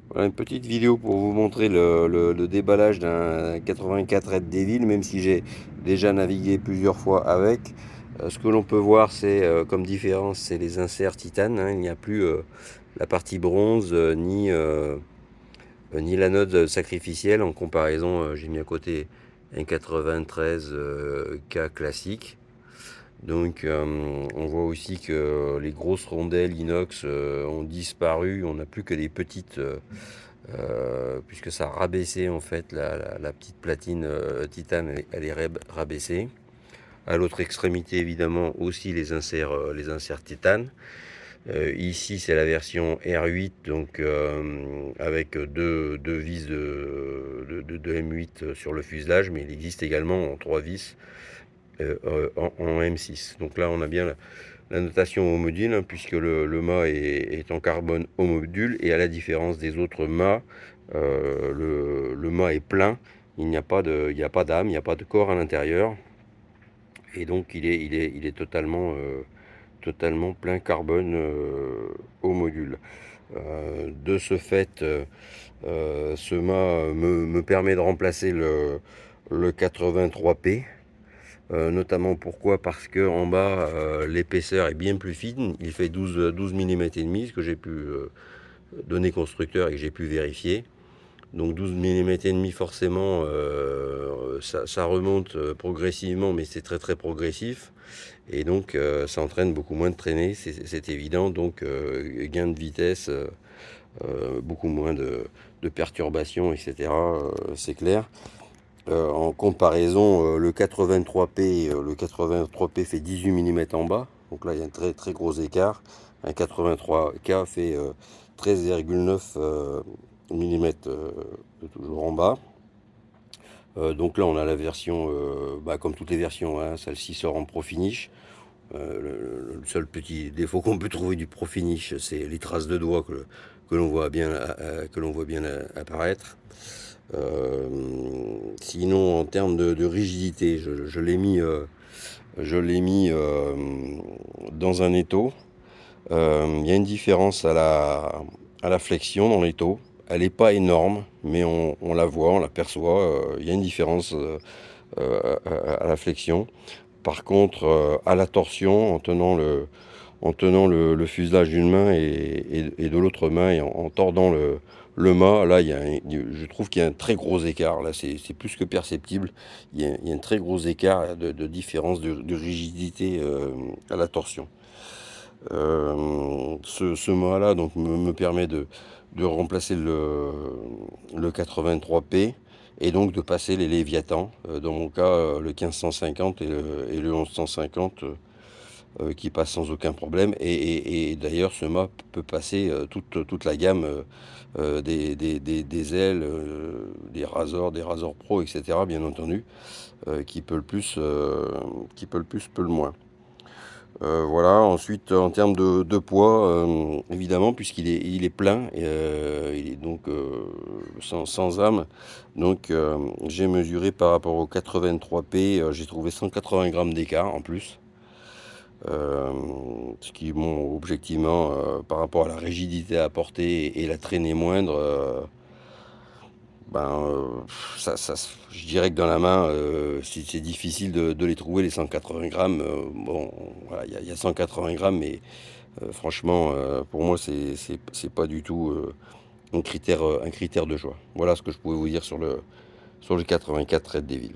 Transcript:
Voilà une petite vidéo pour vous montrer le déballage d'un 84 Red Devil, même si j'ai déjà navigué plusieurs fois avec. Ce que l'on peut voir, c'est comme différence, c'est les inserts titane, hein. Il n'y a plus la partie bronze ni l'anode sacrificielle. En comparaison, j'ai mis à côté un 93 K classique. Donc on voit aussi que les grosses rondelles inox ont disparu. On n'a plus que des petites, puisque ça a rabaissé en fait la petite platine titane, elle est rabaissée. À l'autre extrémité évidemment aussi les inserts titane. Ici c'est la version R8, donc avec deux vis de M8 sur le fuselage, mais il existe également en 3 vis en M6. Donc là on a bien la notation au module, hein, puisque le mât est en carbone au module, et à la différence des autres mâts, le mât est plein, il n'y a pas d'âme, il n'y a pas de corps à l'intérieur, et donc il est totalement plein carbone au module. De ce fait, ce mât me permet de remplacer le 83P. Notamment pourquoi? Parce que en bas l'épaisseur est bien plus fine, il fait 12 mm et demi, ce que j'ai pu donner constructeur et que j'ai pu vérifier. Donc 12 mm et demi, forcément ça remonte progressivement, mais c'est très progressif, et donc ça entraîne beaucoup moins de traînée, c'est évident. Donc gain de vitesse, beaucoup moins de perturbations, etc. C'est clair. En comparaison, le 83P, le 83P fait 18 mm en bas, donc là il y a un très gros écart. Un 83K fait 13,9 mm toujours en bas. Donc là on a la version, comme toutes les versions, hein, celle-ci sort en Pro Finish. Le seul petit défaut qu'on peut trouver du Pro Finish, c'est les traces de doigts que l'on voit bien apparaître. Sinon, en termes de rigidité, je l'ai mis dans un étau. Il y a une différence à la flexion dans l'étau. Elle n'est pas énorme, mais on la voit, on l'aperçoit. Il y a une différence à la flexion. Par contre, à la torsion, en tenant le fuselage d'une main et de l'autre main, et en tordant le mât, là, je trouve qu'il y a un très gros écart. Là, c'est plus que perceptible. Il y a un très gros écart de différence de rigidité à la torsion. Ce mât-là donc me permet de remplacer le 83P, et donc de passer les Léviathans, dans mon cas le 1550 et le 1150, qui passent sans aucun problème. Et d'ailleurs ce mât peut passer toute la gamme des ailes, des Razor Pro, etc. bien entendu, qui peut le plus, peut le moins. Voilà. Ensuite, en termes de poids, évidemment, il est plein, il est donc sans âme. Donc, j'ai mesuré par rapport au 83P, j'ai trouvé 180 grammes d'écart en plus. Euh, Ce qui, bon, objectivement, par rapport à la rigidité apportée et la traînée moindre, ben, je dirais que dans la main, c'est difficile de les trouver, les 180 grammes. Bon, voilà, il y a 180 grammes, mais franchement, pour moi, c'est pas du tout un critère de choix. Voilà ce que je pouvais vous dire sur le 84 Red Devil.